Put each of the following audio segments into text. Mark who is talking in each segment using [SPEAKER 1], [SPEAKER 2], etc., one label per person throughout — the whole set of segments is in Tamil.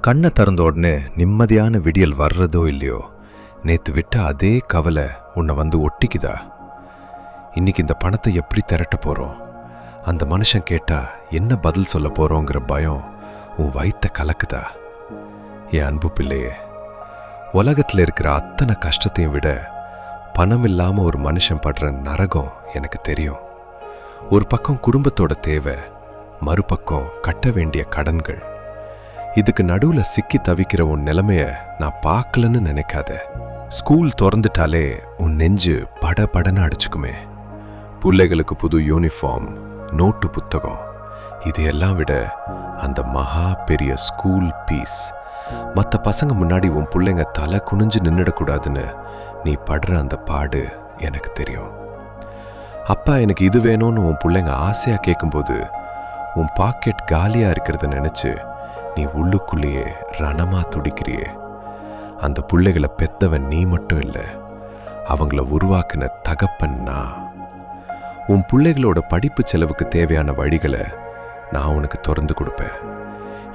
[SPEAKER 1] கண்ணை திறந்த உடனே நிம்மதியான விடியல் வர்றதோ இல்லையோ, நேற்று விட்ட அதே கவலை உன்னை வந்து ஒட்டிக்குதா? இன்னைக்கு இந்த பணத்தை எப்படி திரட்ட போகிறோம், அந்த மனுஷன் கேட்டா என்ன பதில் சொல்ல போகிறோங்கிற பயம் உன் வயிற்ற கலக்குதா? என் அன்பு பிள்ளையே, உலகத்தில் இருக்கிற அத்தனை கஷ்டத்தையும் விட பணம் இல்லாமல் ஒரு மனுஷன் படுற நரகம் எனக்கு தெரியும். ஒரு பக்கம் குடும்பத்தோட தேவை, மறுபக்கம் கட்ட வேண்டிய கடன்கள். இதுக்கு நடுவில் சிக்கி தவிக்கிற உன் நிலைமைய நான் பார்க்கலன்னு நினைக்காத. ஸ்கூல் திறந்துட்டாலே உன் நெஞ்சு படன்னு அடிச்சுக்குமே. பிள்ளைகளுக்கு புது யூனிஃபார்ம், நோட்டு, புத்தகம், இதையெல்லாம் விட அந்த மகா பெரிய ஸ்கூல் பீஸ். மற்ற பசங்க முன்னாடி உன் பிள்ளைங்க தலை குனிஞ்சு நின்றுடக்கூடாதுன்னு நீ படுற அந்த பாடு எனக்கு தெரியும். அப்பா எனக்கு இது வேணும்னு உன் பிள்ளைங்க ஆசையாக கேட்கும்போது உன் பாக்கெட் காலியாக இருக்கிறத நினச்சி நீ உள்ளுக்குள்ளேயே ரணமாக துடிக்கிறியே. அந்த பிள்ளைகளை பெத்தவன் நீ மட்டும் இல்லை, அவங்கள உருவாக்கின தகப்பன் நான். உன் பிள்ளைகளோட படிப்பு செலவுக்கு தேவையான வழிகளை நான் உனக்கு திறந்து கொடுப்பேன்.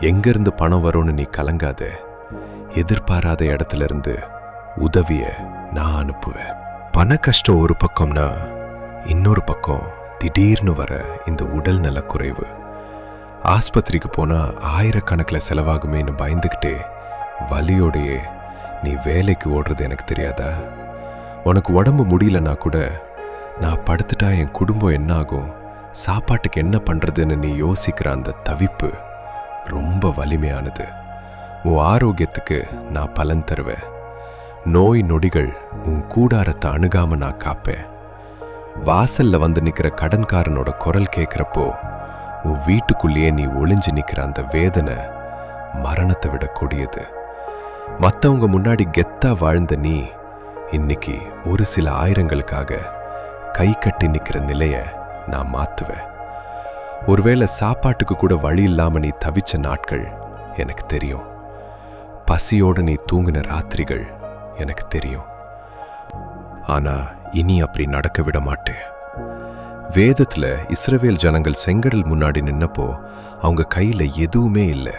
[SPEAKER 1] எங்கேருந்து பணம் வரும்னு நீ கலங்காத. எதிர்பாராத இடத்துல இருந்து உதவியை நான் அனுப்புவேன். பண கஷ்டம் ஒரு பக்கம்னா, இன்னொரு திடீர்னு வர இந்த உடல் நலக்குறைவு. ஆஸ்பத்திரிக்கு போனால் ஆயிரக்கணக்கில் செலவாகுமேன்னு பயந்துக்கிட்டே வலியோடையே நீ வேலைக்கு ஓடுறது எனக்கு தெரியாதா? உனக்கு உடம்பு முடியலன்னா கூட நான் படுத்துட்டா என் குடும்பம் என்ன ஆகும், சாப்பாட்டுக்கு என்ன பண்ணுறதுன்னு நீ யோசிக்கிற அந்த தவிப்பு ரொம்ப வலிமையானது. உன் ஆரோக்கியத்துக்கு நான் பலன் தருவேன். நோய் நொடிகள் உன் கூடாரத்தை அணுகாம நான் காப்பேன். வாசல்ல வந்து நிற்கிற கடன்காரனோட குரல் கேட்குறப்போ உன் வீட்டுக்குள்ளேயே நீ ஒளிஞ்சு நிற்கிற அந்த வேதனை மரணத்தை விட கொடியது. மற்றவங்க முன்னாடி கெத்தா வாழ்ந்த நீ இன்னைக்கு ஒரு சில ஆயிரங்களுக்காக கை கட்டி நிற்கிற நிலைய நான் மாற்றுவேன். ஒருவேளை சாப்பாட்டுக்கு கூட வழி இல்லாமல் நீ தவிச்ச நாட்கள் எனக்கு தெரியும். பசியோடு நீ தூங்கின ராத்திரிகள் எனக்கு தெரியும். ஆனா இனி அப்படி நடக்க விட மாட்டேன். வேதத்துல இஸ்ரவேல் ஜனங்கள் செங்கடல் முன்னாடி நின்னப்போ அவங்க கையில எதுவுமே இல்லை.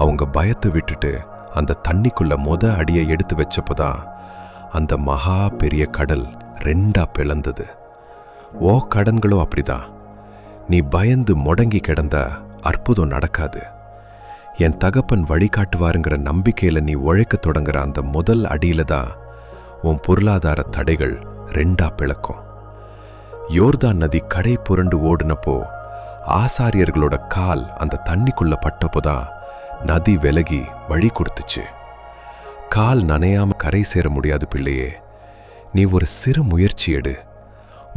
[SPEAKER 1] அவங்க பயத்தை விட்டுட்டு அந்த தண்ணிக்குள்ள அடியை எடுத்து வச்சப்போதான் அந்த மகா பெரிய கடல் ரெண்டா பிளந்தது. ஓ கடன்களோ அப்படிதான். நீ பயந்து முடங்கி கிடந்தா அற்புதம் நடக்காது. என் தகப்பன் வழிகாட்டுவாருங்கிற நம்பிக்கையில நீ உழைக்க தொடங்குற அந்த முதல் அடியில தான் உன் பொருளாதார தடைகள் ரெண்டா பிளக்கும். யோர்தான் நதி கடை புரண்டு ஓடுனப்போ ஆசாரியர்களோட கால் அந்த தண்ணிக்குள்ள பட்டப்போதான் நதி விலகி வழி கொடுத்துச்சு. கால் நனையாம கரை சேர முடியாது பிள்ளையே. நீ ஒரு சிறு முயற்சி எடு,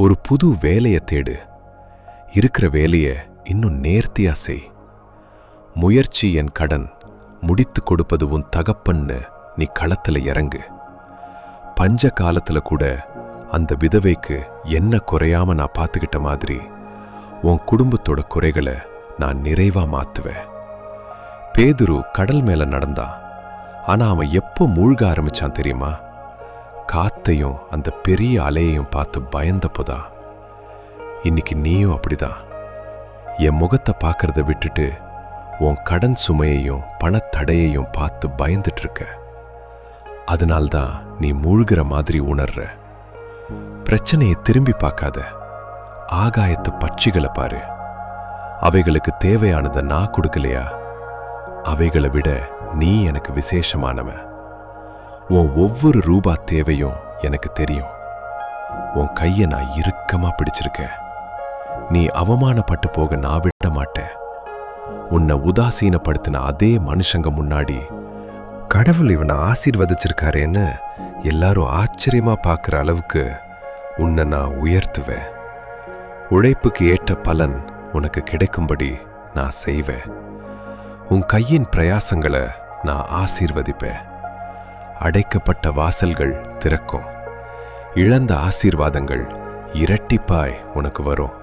[SPEAKER 1] ஒரு புது வேலையை தேடு. இருக்கிற வேலையை இன்னும் நேர்த்தியா செய். முயற்சி என் கடன், முடித்து கொடுப்பது உன் தகப்பன்னு நீ களத்துல இறங்கு. பஞ்ச காலத்துல கூட அந்த விதவைக்கு என்ன குறையாம நான் பார்த்துக்கிட்ட மாதிரி உன் குடும்பத்தோட குறைகளை நான் நிறைவா மாத்துவேன். பேதுரு கடல் மேல நடந்தான். ஆனா அவன் எப்போ மூழ்க ஆரம்பிச்சான் தெரியுமா? காத்தையும் அந்த பெரிய அலையையும் பார்த்து பயந்தப்போதான். இன்னைக்கு நீயும் அப்படிதான். என் முகத்தை பார்க்கறத விட்டுட்டு உன் கடன் சுமையையும் பணத்தடையையும் பார்த்து பயந்துட்டு இருக்க. அதனால்தான் நீ மூழ்கிற மாதிரி உணர்ற. பிரச்சனையை திரும்பி பார்க்காத, ஆகாயத்து பட்சிகளை பாரு. அவைகளுக்கு தேவையானதை நான் கொடுக்கலையா? அவைகளை விட நீ எனக்கு விசேஷமானவன். உன் ஒவ்வொரு ரூபா தேவையும் எனக்கு தெரியும். உன் கையை நான் இறுக்கமா பிடிச்சிருக்க. நீ அவமானப்பட்டு போக நான் விட மாட்டேன். உன்னை உதாசீனப்படுத்தின அதே மனுஷங்க முன்னாடி கடவுள் இவனை ஆசீர்வதிச்சிருக்காரேன்னு எல்லாரும் ஆச்சரியமா பார்க்குற அளவுக்கு உன்னை நான் உயர்த்துவேன். உழைப்புக்கு ஏற்ற பலன் உனக்கு கிடைக்கும்படி நான் செய்வேன். உன் கையின் பிரயாசங்களை நான் ஆசீர்வதிப்பேன். அடைக்கப்பட்ட வாசல்கள் திறக்கும். இழந்த ஆசீர்வாதங்கள் இரட்டிப்பாய் உனக்கு வரும்.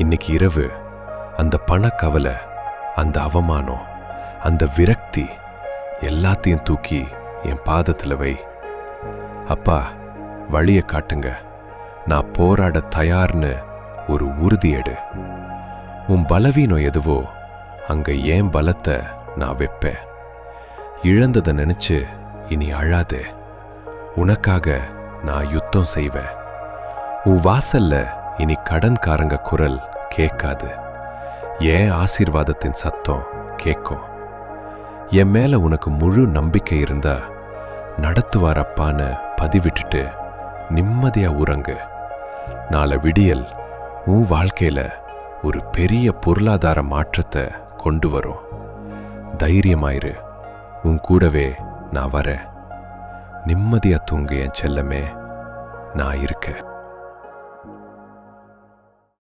[SPEAKER 1] இன்னைக்கு இரவு அந்த பணக்கவலை, அந்த அவமானம், அந்த விரக்தி எல்லாத்தையும் தூக்கி என் பாதத்துல வை. அப்பா, வழியை காட்டுங்க, நான் போராட தயார்னு ஒரு உறுதி எடு. உன் பலவீனம் எதுவோ அங்க ஏன் பலத்தை நான் வைப்பேன். இழந்ததை நினைச்சு இனி அழாதே. உனக்காக நான் யுத்தம் செய்வேன். உன் வாசல்ல இனி கடன்காரங்க குரல் கேட்காது. ஏன் ஆசீர்வாதத்தின் சத்தம் கேட்கும். என் மேல உனக்கு முழு நம்பிக்கை இருந்தா நடத்துவாரப்பான்னு பதிவிட்டுட்டு நிம்மதியா உறங்கு. நாளை விடியல் உன் வாழ்க்கையில ஒரு பெரிய பொருளாதார மாற்றத்தை கொண்டு வரும். தைரியமாயிரு, உன் கூடவே நான் வரேன். நிம்மதியா தூங்கு என் செல்லமே, நான் இருக்கேன்.